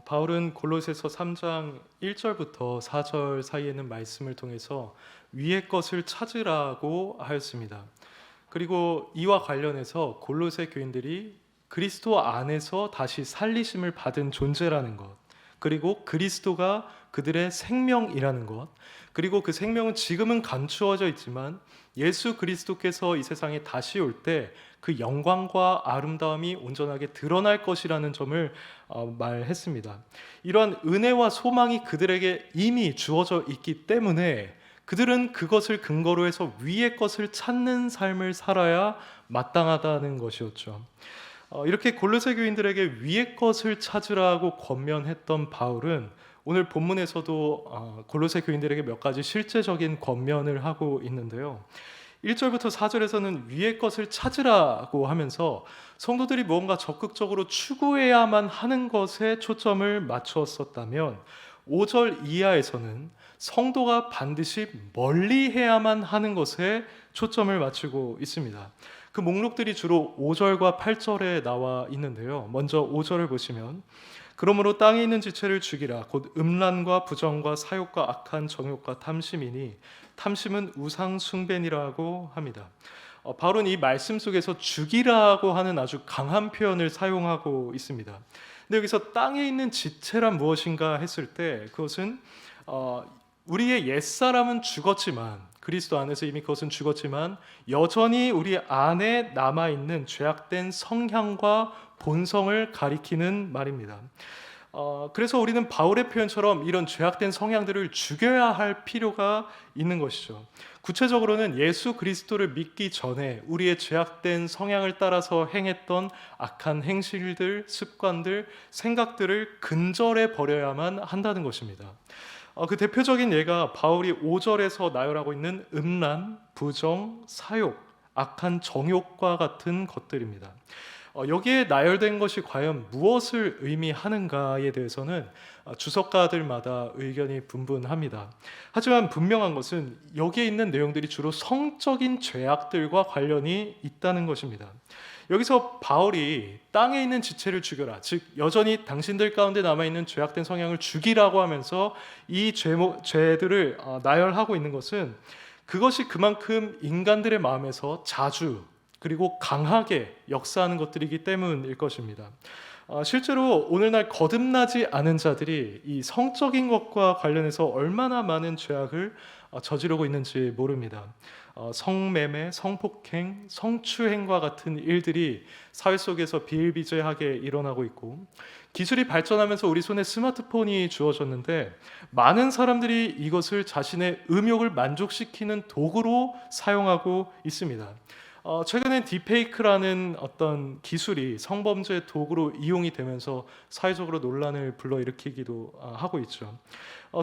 바울은 골로새서 3장 1절부터 4절 사이에 있는 말씀을 통해서 위의 것을 찾으라고 하였습니다. 그리고 이와 관련해서 골로새 교인들이 그리스도 안에서 다시 살리심을 받은 존재라는 것, 그리고 그리스도가 그들의 생명이라는 것, 그리고 그 생명은 지금은 감추어져 있지만 예수 그리스도께서 이 세상에 다시 올 때 그 영광과 아름다움이 온전하게 드러날 것이라는 점을 말했습니다. 이러한 은혜와 소망이 그들에게 이미 주어져 있기 때문에 그들은 그것을 근거로 해서 위의 것을 찾는 삶을 살아야 마땅하다는 것이었죠. 이렇게 골로새 교인들에게 위의 것을 찾으라고 권면했던 바울은 오늘 본문에서도 골로새 교인들에게 몇 가지 실제적인 권면을 하고 있는데요. 1절부터 4절에서는 위의 것을 찾으라고 하면서 성도들이 무언가 적극적으로 추구해야만 하는 것에 초점을 맞추었었다면 5절 이하에서는 성도가 반드시 멀리해야만 하는 것에 초점을 맞추고 있습니다. 그 목록들이 주로 5절과 8절에 나와 있는데요. 먼저 5절을 보시면 그러므로 땅에 있는 지체를 죽이라 곧 음란과 부정과 사욕과 악한 정욕과 탐심이니 탐심은 우상 숭배니라고 합니다. 바울은 이 말씀 속에서 죽이라고 하는 아주 강한 표현을 사용하고 있습니다. 근데 여기서 땅에 있는 지체란 무엇인가 했을 때 그것은 우리의 옛사람은 죽었지만 그리스도 안에서 이미 그것은 죽었지만 여전히 우리 안에 남아있는 죄악된 성향과 본성을 가리키는 말입니다. 그래서 우리는 바울의 표현처럼 이런 죄악된 성향들을 죽여야 할 필요가 있는 것이죠. 구체적으로는 예수 그리스도를 믿기 전에 우리의 죄악된 성향을 따라서 행했던 악한 행실들, 습관들, 생각들을 근절해 버려야만 한다는 것입니다. 그 대표적인 예가 바울이 5절에서 나열하고 있는 음란, 부정, 사욕, 악한 정욕과 같은 것들입니다. 여기에 나열된 것이 과연 무엇을 의미하는가에 대해서는 주석가들마다 의견이 분분합니다. 하지만 분명한 것은 여기에 있는 내용들이 주로 성적인 죄악들과 관련이 있다는 것입니다. 여기서 바울이 땅에 있는 지체를 죽여라, 즉 여전히 당신들 가운데 남아있는 죄악된 성향을 죽이라고 하면서 이 죄들을 나열하고 있는 것은 그것이 그만큼 인간들의 마음에서 자주 그리고 강하게 역사하는 것들이기 때문일 것입니다. 실제로 오늘날 거듭나지 않은 자들이 이 성적인 것과 관련해서 얼마나 많은 죄악을 저지르고 있는지 모릅니다. 성매매, 성폭행, 성추행과 같은 일들이 사회 속에서 비일비재하게 일어나고 있고 기술이 발전하면서 우리 손에 스마트폰이 주어졌는데 많은 사람들이 이것을 자신의 음욕을 만족시키는 도구로 사용하고 있습니다. 최근엔 딥페이크라는 어떤 기술이 성범죄 도구로 이용이 되면서 사회적으로 논란을 불러일으키기도 하고 있죠.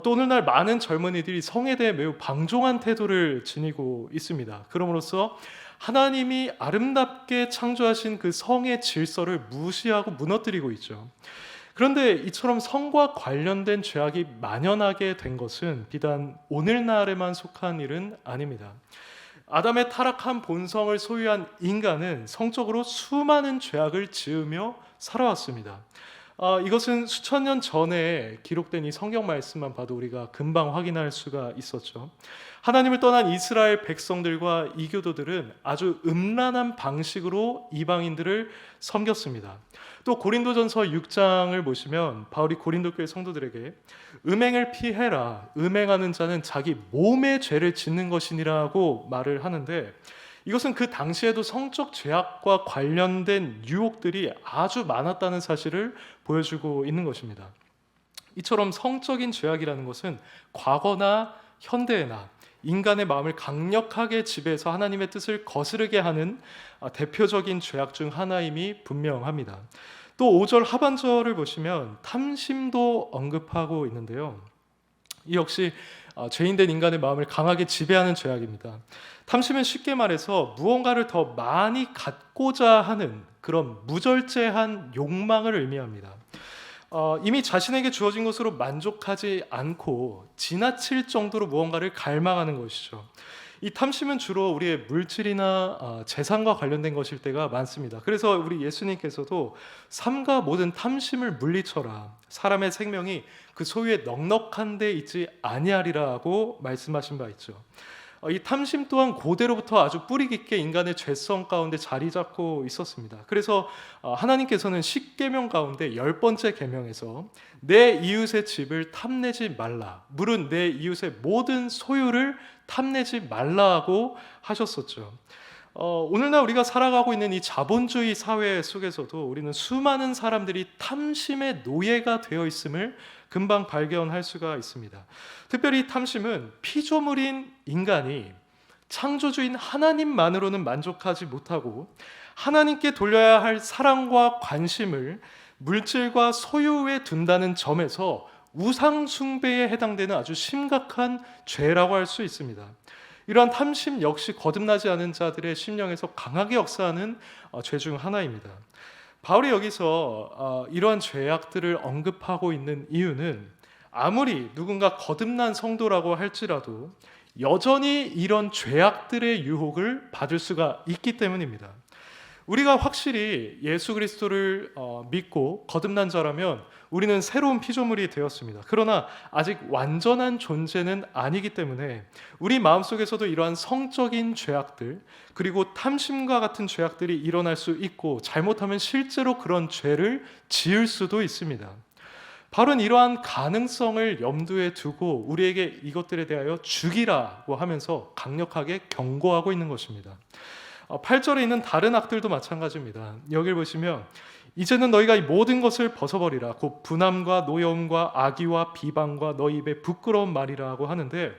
또 오늘날 많은 젊은이들이 성에 대해 매우 방종한 태도를 지니고 있습니다. 그럼으로써 하나님이 아름답게 창조하신 그 성의 질서를 무시하고 무너뜨리고 있죠. 그런데 이처럼 성과 관련된 죄악이 만연하게 된 것은 비단 오늘날에만 속한 일은 아닙니다. 아담의 타락한 본성을 소유한 인간은 성적으로 수많은 죄악을 지으며 살아왔습니다. 이것은 수천 년 전에 기록된 이 성경 말씀만 봐도 우리가 금방 확인할 수가 있었죠. 하나님을 떠난 이스라엘 백성들과 이교도들은 아주 음란한 방식으로 이방인들을 섬겼습니다. 또 고린도전서 6장을 보시면 바울이 고린도 교회 성도들에게 음행을 피해라. 음행하는 자는 자기 몸의 죄를 짓는 것이니라고 말을 하는데 이것은 그 당시에도 성적 죄악과 관련된 유혹들이 아주 많았다는 사실을 보여주고 있는 것입니다. 이처럼 성적인 죄악이라는 것은 과거나 현대에나 인간의 마음을 강력하게 지배해서 하나님의 뜻을 거스르게 하는 대표적인 죄악 중 하나임이 분명합니다. 또 5절 하반절을 보시면 탐심도 언급하고 있는데요. 이 역시 죄인된 인간의 마음을 강하게 지배하는 죄악입니다. 탐심은 쉽게 말해서 무언가를 더 많이 갖고자 하는 그런 무절제한 욕망을 의미합니다. 이미 자신에게 주어진 것으로 만족하지 않고 지나칠 정도로 무언가를 갈망하는 것이죠. 이 탐심은 주로 우리의 물질이나 재산과 관련된 것일 때가 많습니다. 그래서 우리 예수님께서도 삼가 모든 탐심을 물리쳐라. 사람의 생명이 그 소유에 넉넉한 데 있지 아니하리라고 말씀하신 바 있죠. 이 탐심 또한 고대로부터 아주 뿌리 깊게 인간의 죄성 가운데 자리 잡고 있었습니다. 그래서 하나님께서는 10계명 가운데 10번째 계명에서 내 이웃의 집을 탐내지 말라, 물은 내 이웃의 모든 소유를 탐내지 말라고 하셨었죠. 오늘날 우리가 살아가고 있는 이 자본주의 사회 속에서도 우리는 수많은 사람들이 탐심의 노예가 되어 있음을 금방 발견할 수가 있습니다. 특별히 탐심은 피조물인 인간이 창조주인 하나님만으로는 만족하지 못하고 하나님께 돌려야 할 사랑과 관심을 물질과 소유에 둔다는 점에서 우상 숭배에 해당되는 아주 심각한 죄라고 할 수 있습니다. 이러한 탐심 역시 거듭나지 않은 자들의 심령에서 강하게 역사하는 죄 중 하나입니다. 바울이 여기서 이러한 죄악들을 언급하고 있는 이유는 아무리 누군가 거듭난 성도라고 할지라도 여전히 이런 죄악들의 유혹을 받을 수가 있기 때문입니다. 우리가 확실히 예수 그리스도를 믿고 거듭난 자라면 우리는 새로운 피조물이 되었습니다. 그러나 아직 완전한 존재는 아니기 때문에 우리 마음속에서도 이러한 성적인 죄악들, 그리고 탐심과 같은 죄악들이 일어날 수 있고, 잘못하면 실제로 그런 죄를 지을 수도 있습니다. 바울은 이러한 가능성을 염두에 두고 우리에게 이것들에 대하여 죽이라고 하면서 강력하게 경고하고 있는 것입니다. 8절에 있는 다른 악들도 마찬가지입니다. 여기를 보시면 이제는 너희가 이 모든 것을 벗어버리라, 곧 분함과 노여움과 악의와 비방과 너희 입에 부끄러운 말이라고 하는데,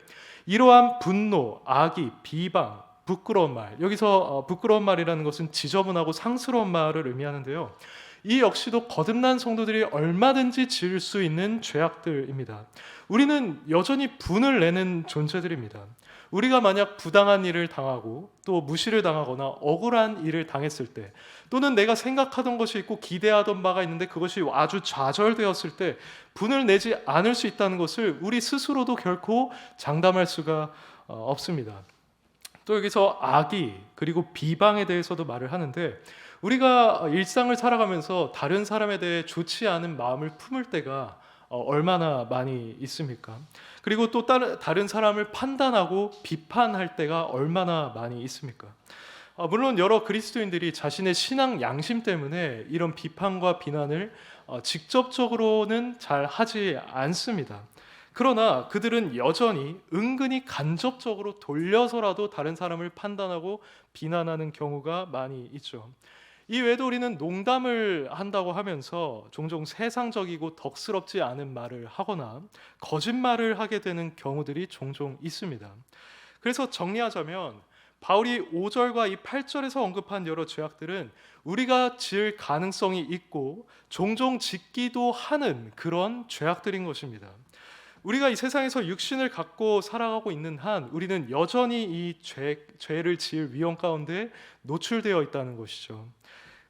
이러한 분노, 악의, 비방, 부끄러운 말, 여기서 부끄러운 말이라는 것은 지저분하고 상스러운 말을 의미하는데요, 이 역시도 거듭난 성도들이 얼마든지 지을 수 있는 죄악들입니다. 우리는 여전히 분을 내는 존재들입니다. 우리가 만약 부당한 일을 당하고 또 무시를 당하거나 억울한 일을 당했을 때, 또는 내가 생각하던 것이 있고 기대하던 바가 있는데 그것이 아주 좌절되었을 때 분을 내지 않을 수 있다는 것을 우리 스스로도 결코 장담할 수가 없습니다. 또 여기서 악의 그리고 비방에 대해서도 말을 하는데, 우리가 일상을 살아가면서 다른 사람에 대해 좋지 않은 마음을 품을 때가 얼마나 많이 있습니까? 그리고 또 다른 사람을 판단하고 비판할 때가 얼마나 많이 있습니까? 물론 여러 그리스도인들이 자신의 신앙 양심 때문에 이런 비판과 비난을 직접적으로는 잘 하지 않습니다. 그러나 그들은 여전히 은근히 간접적으로 돌려서라도 다른 사람을 판단하고 비난하는 경우가 많이 있죠. 이 외에도 우리는 농담을 한다고 하면서 종종 세상적이고 덕스럽지 않은 말을 하거나 거짓말을 하게 되는 경우들이 종종 있습니다. 그래서 정리하자면 바울이 5절과 이 8절에서 언급한 여러 죄악들은 우리가 지을 가능성이 있고 종종 짓기도 하는 그런 죄악들인 것입니다. 우리가 이 세상에서 육신을 갖고 살아가고 있는 한 우리는 여전히 이 죄를 지을 위험 가운데 노출되어 있다는 것이죠.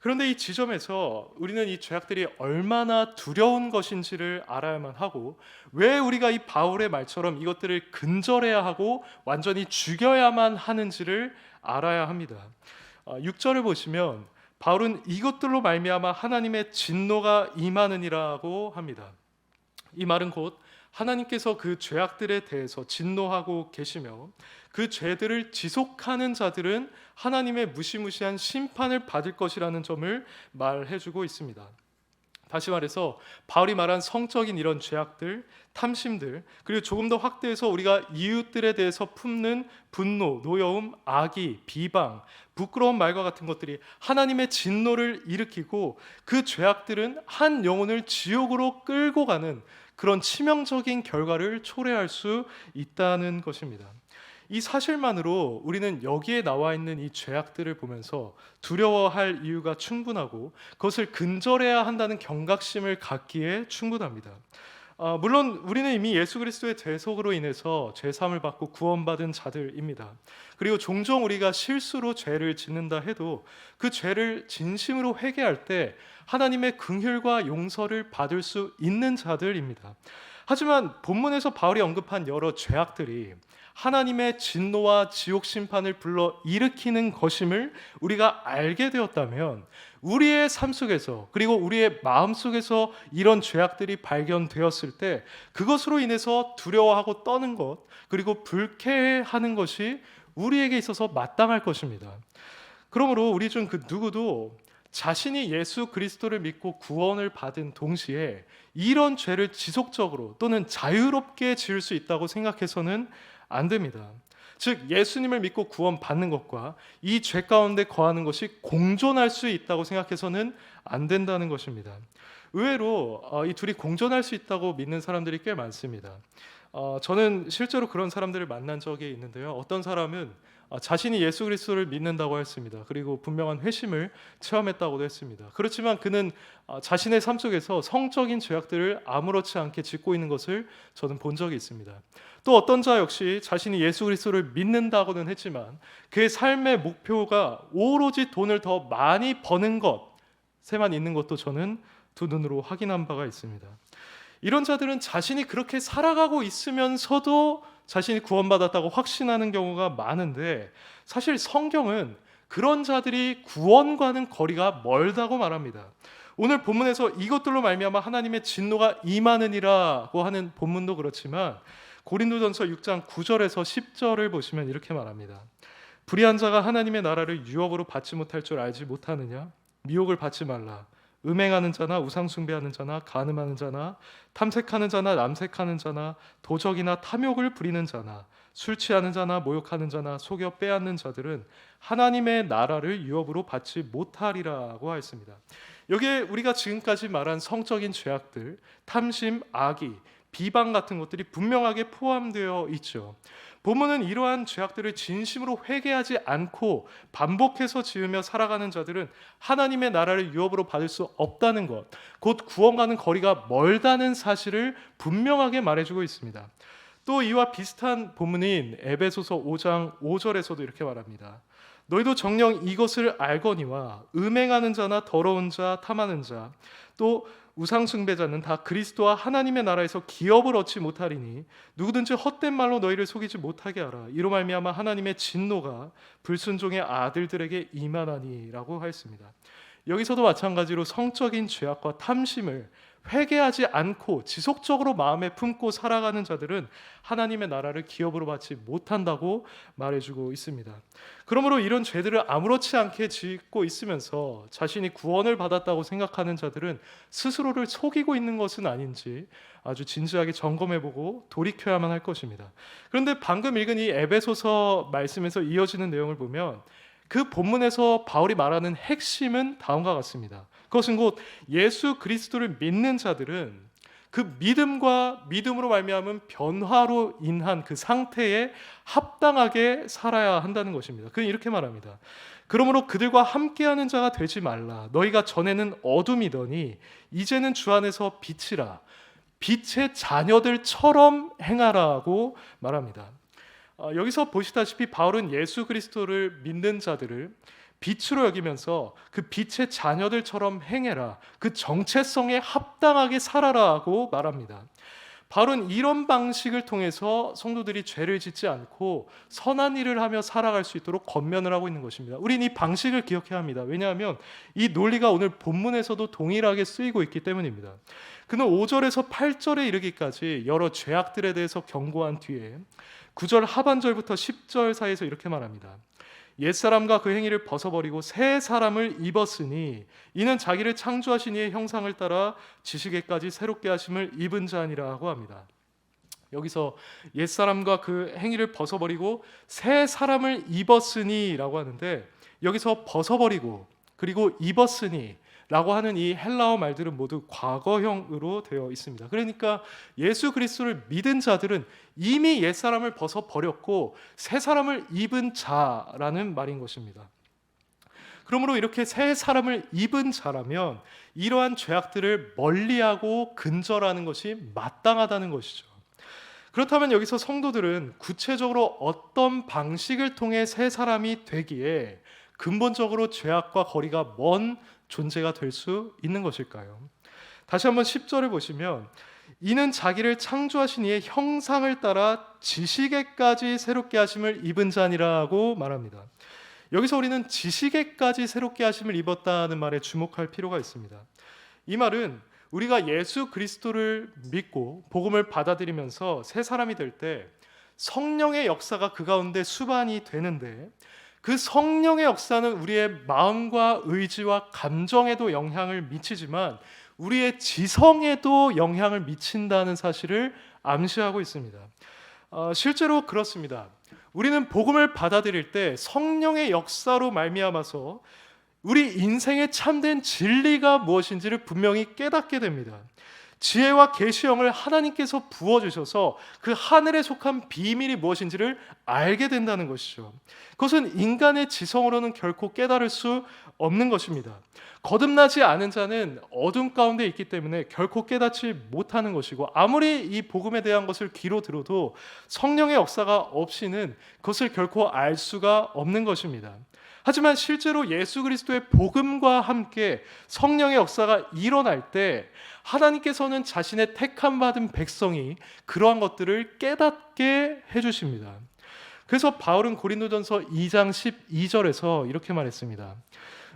그런데 이 지점에서 우리는 이 죄악들이 얼마나 두려운 것인지를 알아야만 하고, 왜 우리가 이 바울의 말처럼 이것들을 근절해야 하고 완전히 죽여야만 하는지를 알아야 합니다. 6절을 보시면 바울은 이것들로 말미암아 하나님의 진노가 임하느니라고 합니다. 이 말은 곧 하나님께서 그 죄악들에 대해서 진노하고 계시며 그 죄들을 지속하는 자들은 하나님의 무시무시한 심판을 받을 것이라는 점을 말해주고 있습니다. 다시 말해서 바울이 말한 성적인 이런 죄악들, 탐심들, 그리고 조금 더 확대해서 우리가 이웃들에 대해서 품는 분노, 노여움, 악의, 비방, 부끄러운 말과 같은 것들이 하나님의 진노를 일으키고 그 죄악들은 한 영혼을 지옥으로 끌고 가는 그런 치명적인 결과를 초래할 수 있다는 것입니다. 이 사실만으로 우리는 여기에 나와 있는 이 죄악들을 보면서 두려워할 이유가 충분하고 그것을 근절해야 한다는 경각심을 갖기에 충분합니다. 물론 우리는 이미 예수 그리스도의 대속으로 인해서 죄사함을 받고 구원받은 자들입니다. 그리고 종종 우리가 실수로 죄를 짓는다 해도 그 죄를 진심으로 회개할 때 하나님의 긍휼과 용서를 받을 수 있는 자들입니다. 하지만 본문에서 바울이 언급한 여러 죄악들이 하나님의 진노와 지옥 심판을 불러 일으키는 것임을 우리가 알게 되었다면 우리의 삶 속에서 그리고 우리의 마음 속에서 이런 죄악들이 발견되었을 때 그것으로 인해서 두려워하고 떠는 것 그리고 불쾌해하는 것이 우리에게 있어서 마땅할 것입니다. 그러므로 우리 중 그 누구도 자신이 예수 그리스도를 믿고 구원을 받은 동시에 이런 죄를 지속적으로 또는 자유롭게 지을 수 있다고 생각해서는 안 됩니다. 즉 예수님을 믿고 구원받는 것과 이 죄 가운데 거하는 것이 공존할 수 있다고 생각해서는 안 된다는 것입니다. 의외로 이 둘이 공존할 수 있다고 믿는 사람들이 꽤 많습니다. 저는 실제로 그런 사람들을 만난 적이 있는데요. 어떤 사람은 자신이 예수 그리스도를 믿는다고 했습니다. 그리고 분명한 회심을 체험했다고도 했습니다. 그렇지만 그는 자신의 삶 속에서 성적인 죄악들을 아무렇지 않게 짓고 있는 것을 저는 본 적이 있습니다. 또 어떤 자 역시 자신이 예수 그리스도를 믿는다고는 했지만 그의 삶의 목표가 오로지 돈을 더 많이 버는 것에만 있는 것도 저는 두 눈으로 확인한 바가 있습니다. 이런 자들은 자신이 그렇게 살아가고 있으면서도 자신이 구원받았다고 확신하는 경우가 많은데 사실 성경은 그런 자들이 구원과는 거리가 멀다고 말합니다. 오늘 본문에서 이것들로 말미암아 하나님의 진노가 임하느니라고 하는 본문도 그렇지만 고린도전서 6장 9절에서 10절을 보시면 이렇게 말합니다. 불의한 자가 하나님의 나라를 유업으로 받지 못할 줄 알지 못하느냐? 미혹을 받지 말라. 음행하는 자나 우상 숭배하는 자나 간음하는 자나 탐색하는 자나 남색하는 자나 도적이나 탐욕을 부리는 자나 술 취하는 자나 모욕하는 자나 속여 빼앗는 자들은 하나님의 나라를 유업으로 받지 못하리라고 하였습니다. 여기에 우리가 지금까지 말한 성적인 죄악들, 탐심, 악의, 비방 같은 것들이 분명하게 포함되어 있죠. 본문은 이러한 죄악들을 진심으로 회개하지 않고 반복해서 지으며 살아가는 자들은 하나님의 나라를 유업으로 받을 수 없다는 것, 곧 구원과는 거리가 멀다는 사실을 분명하게 말해주고 있습니다. 또 이와 비슷한 본문인 에베소서 5장 5절에서도 이렇게 말합니다. 너희도 정녕 이것을 알거니와 음행하는 자나 더러운 자, 탐하는 자, 또 우상 숭배자는 다 그리스도와 하나님의 나라에서 기업을 얻지 못하리니 누구든지 헛된 말로 너희를 속이지 못하게 하라. 이로 말미암아 하나님의 진노가 불순종의 아들들에게 임하나니라고 하였습니다. 여기서도 마찬가지로 성적인 죄악과 탐심을 회개하지 않고 지속적으로 마음에 품고 살아가는 자들은 하나님의 나라를 기업으로 받지 못한다고 말해주고 있습니다. 그러므로 이런 죄들을 아무렇지 않게 짓고 있으면서 자신이 구원을 받았다고 생각하는 자들은 스스로를 속이고 있는 것은 아닌지 아주 진지하게 점검해보고 돌이켜야만 할 것입니다. 그런데 방금 읽은 이 에베소서 말씀에서 이어지는 내용을 보면 그 본문에서 바울이 말하는 핵심은 다음과 같습니다. 그것은 곧 예수 그리스도를 믿는 자들은 그 믿음과 믿음으로 말미암은 변화로 인한 그 상태에 합당하게 살아야 한다는 것입니다. 그는 이렇게 말합니다. 그러므로 그들과 함께하는 자가 되지 말라. 너희가 전에는 어둠이더니 이제는 주 안에서 빛이라. 빛의 자녀들처럼 행하라고 말합니다. 여기서 보시다시피 바울은 예수 그리스도를 믿는 자들을 빛으로 여기면서 그 빛의 자녀들처럼 행해라, 그 정체성에 합당하게 살아라고 말합니다. 바울은 이런 방식을 통해서 성도들이 죄를 짓지 않고 선한 일을 하며 살아갈 수 있도록 권면을 하고 있는 것입니다. 우린 이 방식을 기억해야 합니다. 왜냐하면 이 논리가 오늘 본문에서도 동일하게 쓰이고 있기 때문입니다. 그는 5절에서 8절에 이르기까지 여러 죄악들에 대해서 경고한 뒤에 9절 하반절부터 10절 사이에서 이렇게 말합니다. 옛사람과 그 행위를 벗어버리고 새 사람을 입었으니 이는 자기를 창조하신 이의 형상을 따라 지식에까지 새롭게 하심을 입은 자니라고 합니다. 여기서 옛사람과 그 행위를 벗어버리고 새 사람을 입었으니 라고 하는데 여기서 벗어버리고 그리고 입었으니 라고 하는 이 헬라어 말들은 모두 과거형으로 되어 있습니다. 그러니까 예수 그리스도를 믿은 자들은 이미 옛사람을 벗어버렸고 새 사람을 입은 자라는 말인 것입니다. 그러므로 이렇게 새 사람을 입은 자라면 이러한 죄악들을 멀리하고 근절하는 것이 마땅하다는 것이죠. 그렇다면 여기서 성도들은 구체적으로 어떤 방식을 통해 새 사람이 되기에 근본적으로 죄악과 거리가 먼 존재가 될 수 있는 것일까요? 다시 한번 10절을 보시면 이는 자기를 창조하신 이의 형상을 따라 지식에까지 새롭게 하심을 입은 자니라고 말합니다. 여기서 우리는 지식에까지 새롭게 하심을 입었다는 말에 주목할 필요가 있습니다. 이 말은 우리가 예수 그리스도를 믿고 복음을 받아들이면서 새 사람이 될 때 성령의 역사가 그 가운데 수반이 되는데, 그 성령의 역사는 우리의 마음과 의지와 감정에도 영향을 미치지만 우리의 지성에도 영향을 미친다는 사실을 암시하고 있습니다. 실제로 그렇습니다. 우리는 복음을 받아들일 때 성령의 역사로 말미암아서 우리 인생의 참된 진리가 무엇인지를 분명히 깨닫게 됩니다. 지혜와 계시형을 하나님께서 부어주셔서 그 하늘에 속한 비밀이 무엇인지를 알게 된다는 것이죠. 그것은 인간의 지성으로는 결코 깨달을 수 없는 것입니다. 거듭나지 않은 자는 어둠 가운데 있기 때문에 결코 깨닫지 못하는 것이고, 아무리 이 복음에 대한 것을 귀로 들어도 성령의 역사가 없이는 그것을 결코 알 수가 없는 것입니다. 하지만 실제로 예수 그리스도의 복음과 함께 성령의 역사가 일어날 때 하나님께서는 자신의 택함 받은 백성이 그러한 것들을 깨닫게 해주십니다. 그래서 바울은 고린도전서 2장 12절에서 이렇게 말했습니다.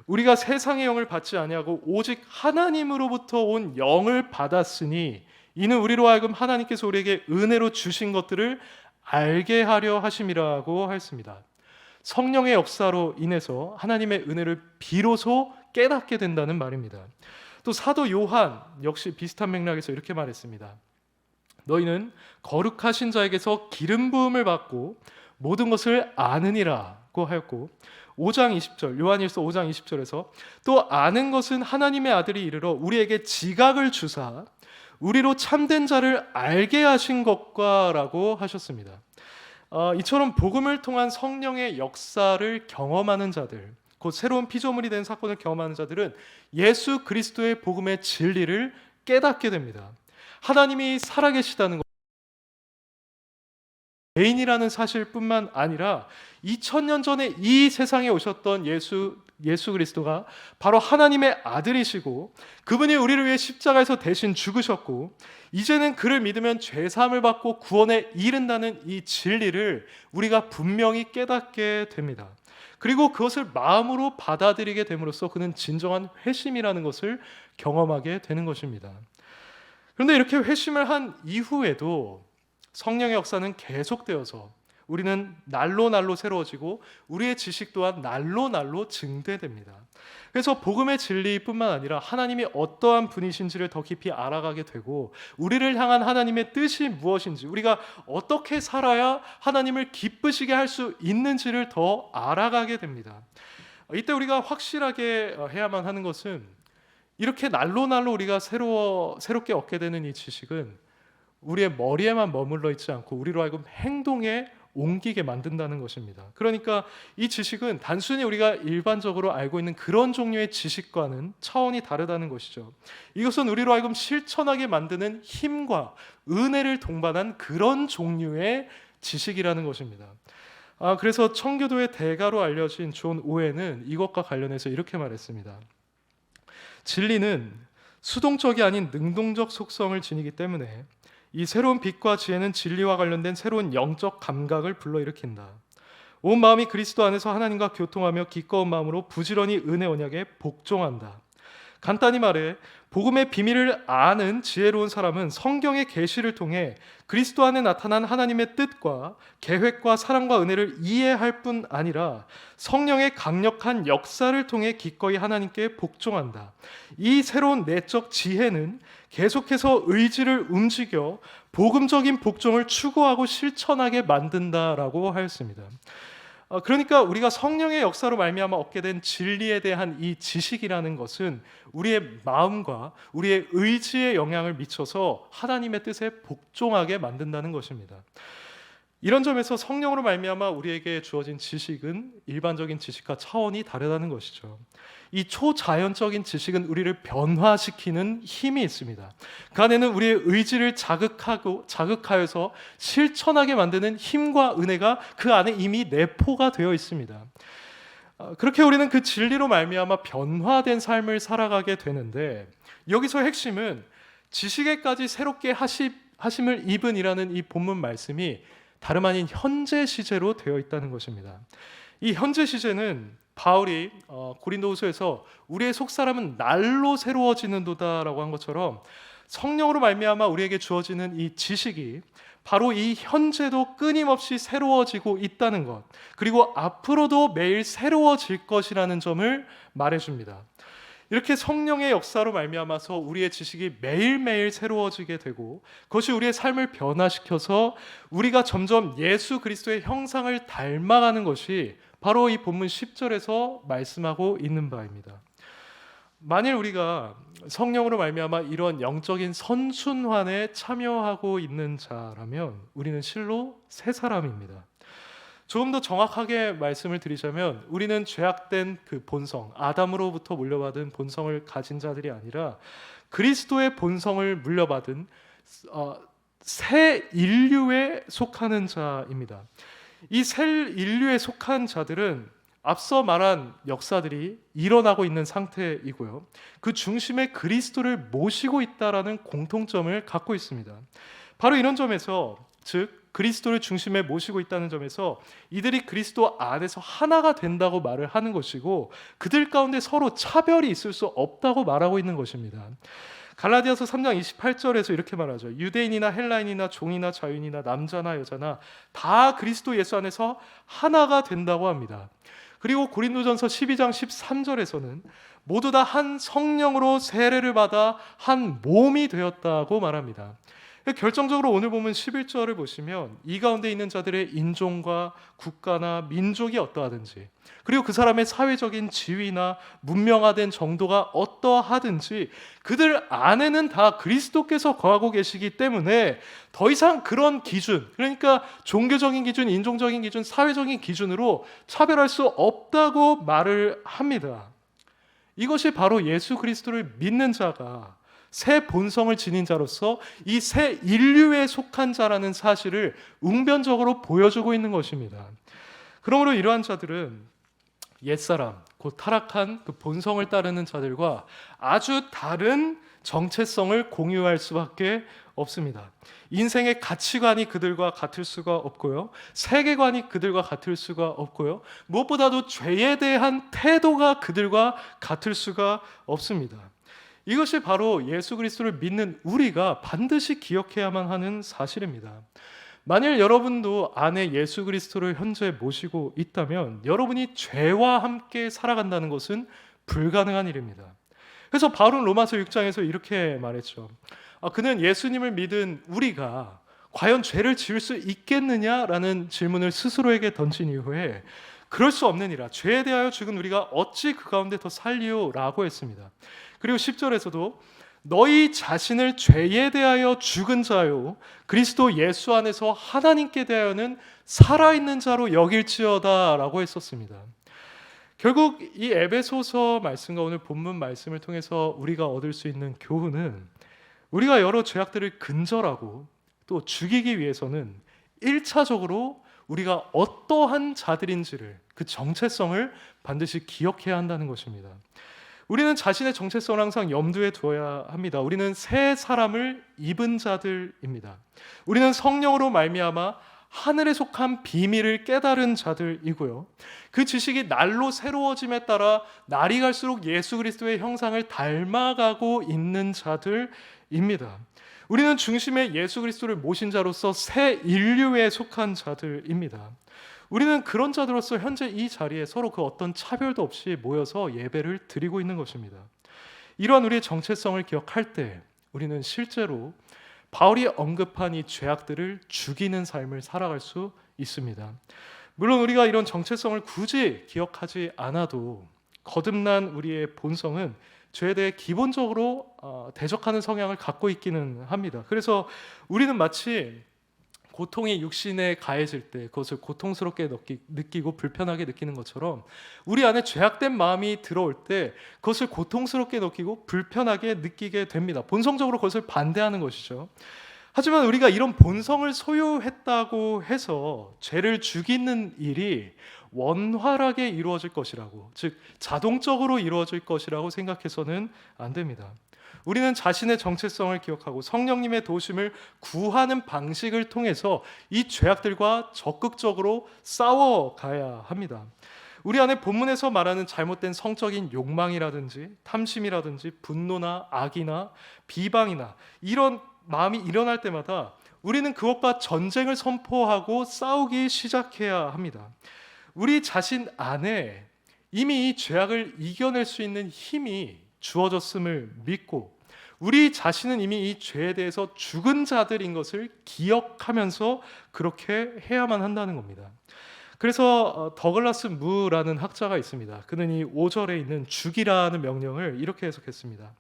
우리가 세상의 영을 받지 아니하고 오직 하나님으로부터 온 영을 받았으니 이는 우리로 하여금 하나님께서 우리에게 은혜로 주신 것들을 알게 하려 하심이라고 하였습니다. 성령의 역사로 인해서 하나님의 은혜를 비로소 깨닫게 된다는 말입니다. 또 사도 요한 역시 비슷한 맥락에서 이렇게 말했습니다. 너희는 거룩하신 자에게서 기름 부음을 받고 모든 것을 아느니라고 하였고, 5장 20절 요한일서 5장 20절에서 또 아는 것은 하나님의 아들이 이르러 우리에게 지각을 주사 우리로 참된 자를 알게 하신 것과라고 하셨습니다. 이처럼 복음을 통한 성령의 역사를 경험하는 자들, 곧 새로운 피조물이 된 사건을 경험하는 자들은 예수 그리스도의 복음의 진리를 깨닫게 됩니다. 하나님이 살아계시다는 것, 개인이라는 사실뿐만 아니라 2000년 전에 이 세상에 오셨던 예수 그리스도가 바로 하나님의 아들이시고 그분이 우리를 위해 십자가에서 대신 죽으셨고 이제는 그를 믿으면 죄사함을 받고 구원에 이른다는 이 진리를 우리가 분명히 깨닫게 됩니다. 그리고 그것을 마음으로 받아들이게 됨으로써 그는 진정한 회심이라는 것을 경험하게 되는 것입니다. 그런데 이렇게 회심을 한 이후에도 성령의 역사는 계속되어서 우리는 날로 새로워지고 우리의 지식 또한 날로 증대됩니다. 그래서 복음의 진리뿐만 아니라 하나님이 어떠한 분이신지를 더 깊이 알아가게 되고 우리를 향한 하나님의 뜻이 무엇인지, 우리가 어떻게 살아야 하나님을 기쁘시게 할 수 있는지를 더 알아가게 됩니다. 이때 우리가 확실하게 해야만 하는 것은 이렇게 날로 우리가 새롭게 얻게 되는 이 지식은 우리의 머리에만 머물러 있지 않고 우리로 하여금 행동에 옮기게 만든다는 것입니다. 그러니까 이 지식은 단순히 우리가 일반적으로 알고 있는 그런 종류의 지식과는 차원이 다르다는 것이죠. 이것은 우리로 하여금 실천하게 만드는 힘과 은혜를 동반한 그런 종류의 지식이라는 것입니다. 그래서 청교도의 대가로 알려진 존 오웬은 이것과 관련해서 이렇게 말했습니다. 진리는 수동적이 아닌 능동적 속성을 지니기 때문에 이 새로운 빛과 지혜는 진리와 관련된 새로운 영적 감각을 불러일으킨다. 온 마음이 그리스도 안에서 하나님과 교통하며 기꺼운 마음으로 부지런히 은혜 언약에 복종한다. 간단히 말해 복음의 비밀을 아는 지혜로운 사람은 성경의 계시를 통해 그리스도 안에 나타난 하나님의 뜻과 계획과 사랑과 은혜를 이해할 뿐 아니라 성령의 강력한 역사를 통해 기꺼이 하나님께 복종한다. 이 새로운 내적 지혜는 계속해서 의지를 움직여 복음적인 복종을 추구하고 실천하게 만든다라고 하였습니다. 그러니까 우리가 성령의 역사로 말미암아 얻게 된 진리에 대한 이 지식이라는 것은 우리의 마음과 우리의 의지에 영향을 미쳐서 하나님의 뜻에 복종하게 만든다는 것입니다. 이런 점에서 성령으로 말미암아 우리에게 주어진 지식은 일반적인 지식과 차원이 다르다는 것이죠. 이 초자연적인 지식은 우리를 변화시키는 힘이 있습니다. 그 안에는 우리의 의지를 자극하여서 실천하게 만드는 힘과 은혜가 그 안에 이미 내포가 되어 있습니다. 그렇게 우리는 그 진리로 말미암아 변화된 삶을 살아가게 되는데, 여기서 핵심은 지식에까지 새롭게 하심을 입은이라는 이 본문 말씀이 다름 아닌 현재 시제로 되어 있다는 것입니다. 이 현재 시제는 바울이 고린도후서에서 우리의 속사람은 날로 새로워지는도다라고 한 것처럼 성령으로 말미암아 우리에게 주어지는 이 지식이 바로 이 현재도 끊임없이 새로워지고 있다는 것, 그리고 앞으로도 매일 새로워질 것이라는 점을 말해줍니다. 이렇게 성령의 역사로 말미암아서 우리의 지식이 매일매일 새로워지게 되고, 그것이 우리의 삶을 변화시켜서 우리가 점점 예수 그리스도의 형상을 닮아가는 것이 바로 이 본문 10절에서 말씀하고 있는 바입니다. 만일 우리가 성령으로 말미암아 이런 영적인 선순환에 참여하고 있는 자라면 우리는 실로 새 사람입니다. 조금 더 정확하게 말씀을 드리자면, 우리는 죄악된 그 본성, 아담으로부터 물려받은 본성을 가진 자들이 아니라 그리스도의 본성을 물려받은 새 인류에 속하는 자입니다. 이 새 인류에 속한 자들은 앞서 말한 역사들이 일어나고 있는 상태이고요, 그 중심에 그리스도를 모시고 있다라는 공통점을 갖고 있습니다. 바로 이런 점에서, 즉 그리스도를 중심에 모시고 있다는 점에서 이들이 그리스도 안에서 하나가 된다고 말을 하는 것이고, 그들 가운데 서로 차별이 있을 수 없다고 말하고 있는 것입니다. 갈라디아서 3장 28절에서 이렇게 말하죠. 유대인이나 헬라인이나 종이나 자유인이나 남자나 여자나 다 그리스도 예수 안에서 하나가 된다고 합니다. 그리고 고린도전서 12장 13절에서는 모두 다 한 성령으로 세례를 받아 한 몸이 되었다고 말합니다. 결정적으로 오늘 보면 11절을 보시면 이 가운데 있는 자들의 인종과 국가나 민족이 어떠하든지, 그리고 그 사람의 사회적인 지위나 문명화된 정도가 어떠하든지 그들 안에는 다 그리스도께서 거하고 계시기 때문에 더 이상 그런 기준, 그러니까 종교적인 기준, 인종적인 기준, 사회적인 기준으로 차별할 수 없다고 말을 합니다. 이것이 바로 예수 그리스도를 믿는 자가 새 본성을 지닌 자로서 이 새 인류에 속한 자라는 사실을 웅변적으로 보여주고 있는 것입니다. 그러므로 이러한 자들은 옛사람, 곧 타락한 그 본성을 따르는 자들과 아주 다른 정체성을 공유할 수밖에 없습니다. 인생의 가치관이 그들과 같을 수가 없고요, 세계관이 그들과 같을 수가 없고요, 무엇보다도 죄에 대한 태도가 그들과 같을 수가 없습니다. 이것이 바로 예수 그리스도를 믿는 우리가 반드시 기억해야만 하는 사실입니다. 만일 여러분도 안에 예수 그리스도를 현재 모시고 있다면 여러분이 죄와 함께 살아간다는 것은 불가능한 일입니다. 그래서 바울은 로마서 6장에서 이렇게 말했죠. 그는 예수님을 믿은 우리가 과연 죄를 지을 수 있겠느냐라는 질문을 스스로에게 던진 이후에 그럴 수 없느니라, 죄에 대하여 죽은 우리가 어찌 그 가운데 더 살리오 라고 했습니다. 그리고 10절에서도 너희 자신을 죄에 대하여 죽은 자요 그리스도 예수 안에서 하나님께 대하여는 살아있는 자로 여길지어다 라고 했었습니다. 결국 이 에베소서 말씀과 오늘 본문 말씀을 통해서 우리가 얻을 수 있는 교훈은, 우리가 여러 죄악들을 근절하고 또 죽이기 위해서는 1차적으로 우리가 어떠한 자들인지를, 그 정체성을 반드시 기억해야 한다는 것입니다. 우리는 자신의 정체성을 항상 염두에 두어야 합니다. 우리는 새 사람을 입은 자들입니다. 우리는 성령으로 말미암아 하늘에 속한 비밀을 깨달은 자들이고요, 그 지식이 날로 새로워짐에 따라 날이 갈수록 예수 그리스도의 형상을 닮아가고 있는 자들입니다. 우리는 중심에 예수 그리스도를 모신 자로서 새 인류에 속한 자들입니다. 우리는 그런 자들로서 현재 이 자리에 서로 그 어떤 차별도 없이 모여서 예배를 드리고 있는 것입니다. 이러한 우리의 정체성을 기억할 때 우리는 실제로 바울이 언급한 이 죄악들을 죽이는 삶을 살아갈 수 있습니다. 물론 우리가 이런 정체성을 굳이 기억하지 않아도 거듭난 우리의 본성은 죄에 대해 기본적으로 대적하는 성향을 갖고 있기는 합니다. 그래서 우리는 마치 고통이 육신에 가해질 때 그것을 고통스럽게 느끼고 불편하게 느끼는 것처럼, 우리 안에 죄악된 마음이 들어올 때 그것을 고통스럽게 느끼고 불편하게 느끼게 됩니다. 본성적으로 그것을 반대하는 것이죠. 하지만 우리가 이런 본성을 소유했다고 해서 죄를 죽이는 일이 원활하게 이루어질 것이라고, 즉 자동적으로 이루어질 것이라고 생각해서는 안 됩니다. 우리는 자신의 정체성을 기억하고 성령님의 도우심을 구하는 방식을 통해서 이 죄악들과 적극적으로 싸워가야 합니다. 우리 안에 본문에서 말하는 잘못된 성적인 욕망이라든지 탐심이라든지 분노나 악이나 비방이나 이런 마음이 일어날 때마다 우리는 그것과 전쟁을 선포하고 싸우기 시작해야 합니다. 우리 자신 안에 이미 이 죄악을 이겨낼 수 있는 힘이 주어졌음을 믿고 우리 자신은 이미 이 죄에 대해서 죽은 자들인 것을 기억하면서 그렇게 해야만 한다는 겁니다. 그래서 더글라스 무라는 학자가 있습니다. 그는 이 5절에 있는 죽이라는 명령을 이렇게 해석했습니다.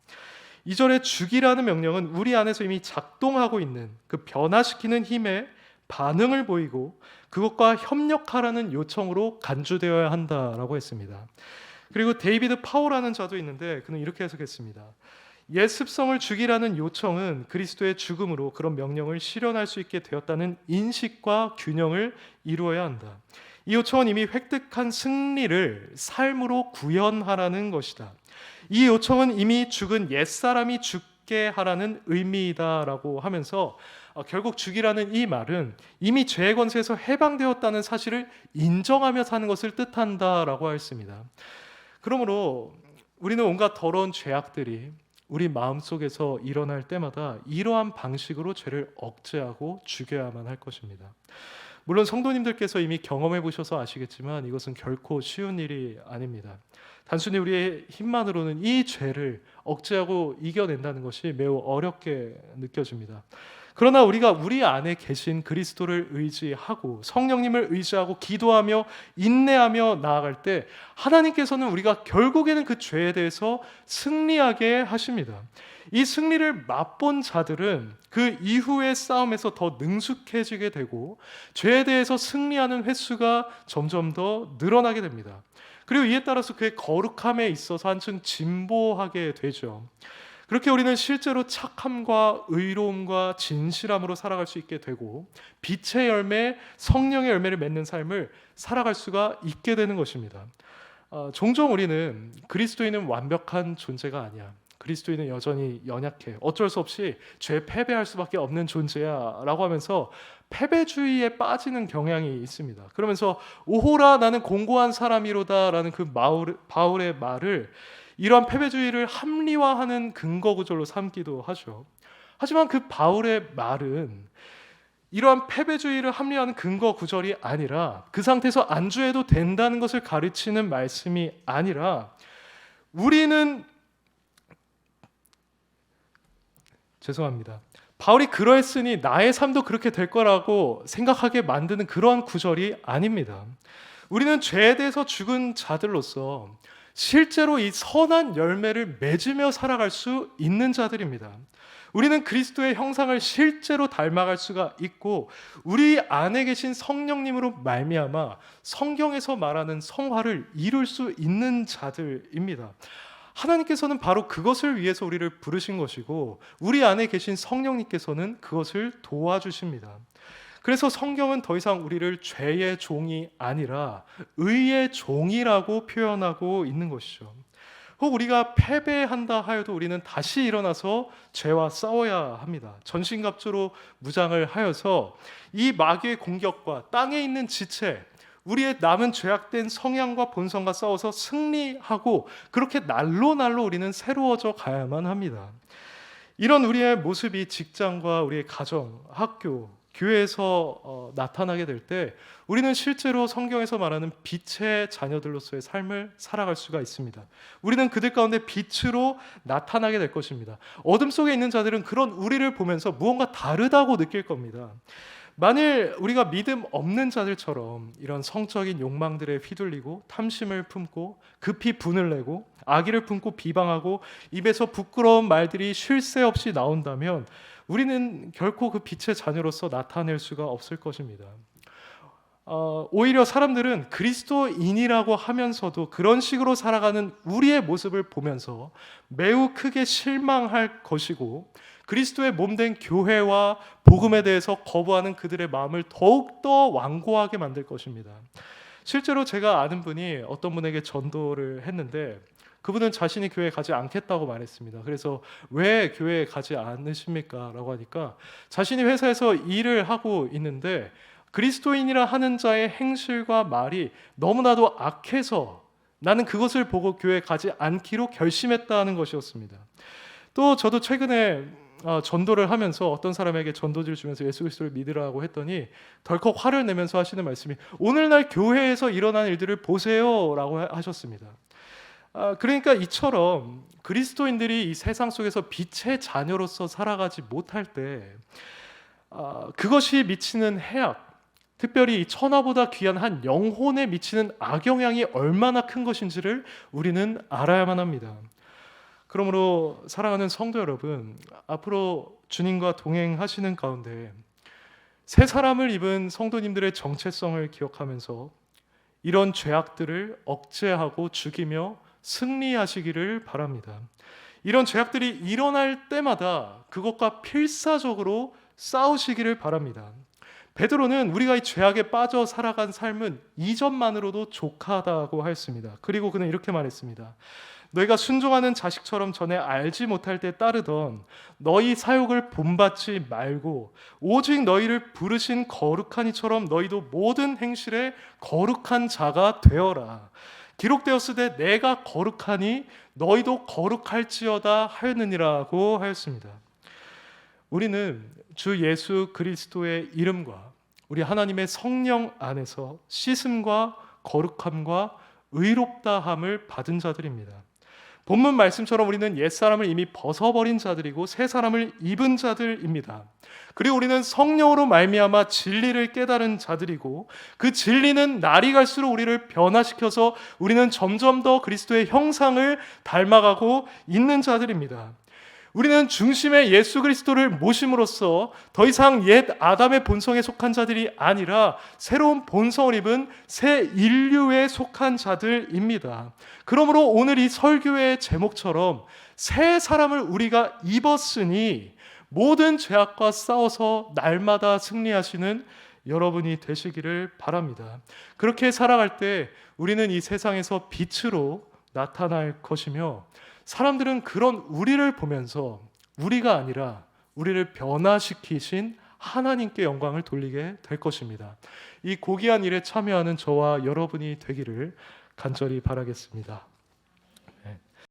2절의 죽이라는 명령은 우리 안에서 이미 작동하고 있는 그 변화시키는 힘에 반응을 보이고 그것과 협력하라는 요청으로 간주되어야 한다라고 했습니다. 그리고 데이비드 파워라는 자도 있는데 그는 이렇게 해석했습니다. 옛 습성을 죽이라는 요청은 그리스도의 죽음으로 그런 명령을 실현할 수 있게 되었다는 인식과 균형을 이루어야 한다. 이 요청은 이미 획득한 승리를 삶으로 구현하라는 것이다. 이 요청은 이미 죽은 옛사람이 죽게 하라는 의미이다라고 하면서 결국 죽이라는 이 말은 이미 죄의 권세에서 해방되었다는 사실을 인정하며 사는 것을 뜻한다라고 했습니다. 그러므로 우리는 온갖 더러운 죄악들이 우리 마음속에서 일어날 때마다 이러한 방식으로 죄를 억제하고 죽여야만 할 것입니다. 물론 성도님들께서 이미 경험해 보셔서 아시겠지만 이것은 결코 쉬운 일이 아닙니다. 단순히 우리의 힘만으로는 이 죄를 억제하고 이겨낸다는 것이 매우 어렵게 느껴집니다. 그러나 우리가 우리 안에 계신 그리스도를 의지하고 성령님을 의지하고 기도하며 인내하며 나아갈 때 하나님께서는 우리가 결국에는 그 죄에 대해서 승리하게 하십니다. 이 승리를 맛본 자들은 그 이후의 싸움에서 더 능숙해지게 되고 죄에 대해서 승리하는 횟수가 점점 더 늘어나게 됩니다. 그리고 이에 따라서 그의 거룩함에 있어서 한층 진보하게 되죠. 그렇게 우리는 실제로 착함과 의로움과 진실함으로 살아갈 수 있게 되고 빛의 열매, 성령의 열매를 맺는 삶을 살아갈 수가 있게 되는 것입니다. 종종 우리는 그리스도인은 완벽한 존재가 아니야. 그리스도인은 여전히 연약해. 어쩔 수 없이 죄에 패배할 수밖에 없는 존재야 라고 하면서 패배주의에 빠지는 경향이 있습니다. 그러면서 오호라 나는 공고한 사람이로다 라는 그 바울의 말을 이러한 패배주의를 합리화하는 근거 구절로 삼기도 하죠. 하지만 그 바울의 말은 이러한 패배주의를 합리화하는 근거 구절이 아니라 그 상태에서 안주해도 된다는 것을 가르치는 말씀이 아니라 우리는 죄송합니다. 바울이 그러했으니 나의 삶도 그렇게 될 거라고 생각하게 만드는 그러한 구절이 아닙니다. 우리는 죄에 대해서 죽은 자들로서 실제로 이 선한 열매를 맺으며 살아갈 수 있는 자들입니다. 우리는 그리스도의 형상을 실제로 닮아갈 수가 있고 우리 안에 계신 성령님으로 말미암아 성경에서 말하는 성화를 이룰 수 있는 자들입니다. 하나님께서는 바로 그것을 위해서 우리를 부르신 것이고 우리 안에 계신 성령님께서는 그것을 도와주십니다. 그래서 성경은 더 이상 우리를 죄의 종이 아니라 의의 종이라고 표현하고 있는 것이죠. 혹 우리가 패배한다 하여도 우리는 다시 일어나서 죄와 싸워야 합니다. 전신갑주로 무장을 하여서 이 마귀의 공격과 땅에 있는 지체, 우리의 남은 죄악된 성향과 본성과 싸워서 승리하고 그렇게 날로 우리는 새로워져 가야만 합니다. 이런 우리의 모습이 직장과 우리의 가정, 학교, 교회에서 나타나게 될 때 우리는 실제로 성경에서 말하는 빛의 자녀들로서의 삶을 살아갈 수가 있습니다. 우리는 그들 가운데 빛으로 나타나게 될 것입니다. 어둠 속에 있는 자들은 그런 우리를 보면서 무언가 다르다고 느낄 겁니다. 만일 우리가 믿음 없는 자들처럼 이런 성적인 욕망들에 휘둘리고 탐심을 품고 급히 분을 내고 악의를 품고 비방하고 입에서 부끄러운 말들이 쉴 새 없이 나온다면 우리는 결코 그 빛의 자녀로서 나타낼 수가 없을 것입니다. 오히려 사람들은 그리스도인이라고 하면서도 그런 식으로 살아가는 우리의 모습을 보면서 매우 크게 실망할 것이고 그리스도의 몸된 교회와 복음에 대해서 거부하는 그들의 마음을 더욱더 완고하게 만들 것입니다. 실제로 제가 아는 분이 어떤 분에게 전도를 했는데 그분은 자신이 교회에 가지 않겠다고 말했습니다. 그래서 왜 교회에 가지 않으십니까? 라고 하니까 자신이 회사에서 일을 하고 있는데 그리스도인이라 하는 자의 행실과 말이 너무나도 악해서 나는 그것을 보고 교회에 가지 않기로 결심했다는 것이었습니다. 또 저도 최근에 전도를 하면서 어떤 사람에게 전도지를 주면서 예수 그리스도를 믿으라고 했더니 덜컥 화를 내면서 하시는 말씀이 오늘날 교회에서 일어난 일들을 보세요라고 하셨습니다. 그러니까 이처럼 그리스도인들이 이 세상 속에서 빛의 자녀로서 살아가지 못할 때 그것이 미치는 해악, 특별히 이 천하보다 귀한 한 영혼에 미치는 악영향이 얼마나 큰 것인지를 우리는 알아야만 합니다. 그러므로 사랑하는 성도 여러분, 앞으로 주님과 동행하시는 가운데 새 사람을 입은 성도님들의 정체성을 기억하면서 이런 죄악들을 억제하고 죽이며 승리하시기를 바랍니다. 이런 죄악들이 일어날 때마다 그것과 필사적으로 싸우시기를 바랍니다. 베드로는 우리가 이 죄악에 빠져 살아간 삶은 이전만으로도 족하다고 하였습니다. 그리고 그는 이렇게 말했습니다. 너희가 순종하는 자식처럼 전에 알지 못할 때 따르던 너희 사욕을 본받지 말고 오직 너희를 부르신 거룩한 이처럼 너희도 모든 행실에 거룩한 자가 되어라. 기록되었으되 내가 거룩하니 너희도 거룩할지어다 하였느니라고 하였습니다. 우리는 주 예수 그리스도의 이름과 우리 하나님의 성령 안에서 씻음과 거룩함과 의롭다함을 받은 자들입니다. 본문 말씀처럼 우리는 옛사람을 이미 벗어버린 자들이고 새 사람을 입은 자들입니다. 그리고 우리는 성령으로 말미암아 진리를 깨달은 자들이고 그 진리는 날이 갈수록 우리를 변화시켜서 우리는 점점 더 그리스도의 형상을 닮아가고 있는 자들입니다. 우리는 중심에 예수 그리스도를 모심으로써 더 이상 옛 아담의 본성에 속한 자들이 아니라 새로운 본성을 입은 새 인류에 속한 자들입니다. 그러므로 오늘 이 설교의 제목처럼 새 사람을 우리가 입었으니 모든 죄악과 싸워서 날마다 승리하시는 여러분이 되시기를 바랍니다. 그렇게 살아갈 때 우리는 이 세상에서 빛으로 나타날 것이며 사람들은 그런 우리를 보면서 우리가 아니라 우리를 변화시키신 하나님께 영광을 돌리게 될 것입니다. 이 고귀한 일에 참여하는 저와 여러분이 되기를 간절히 바라겠습니다.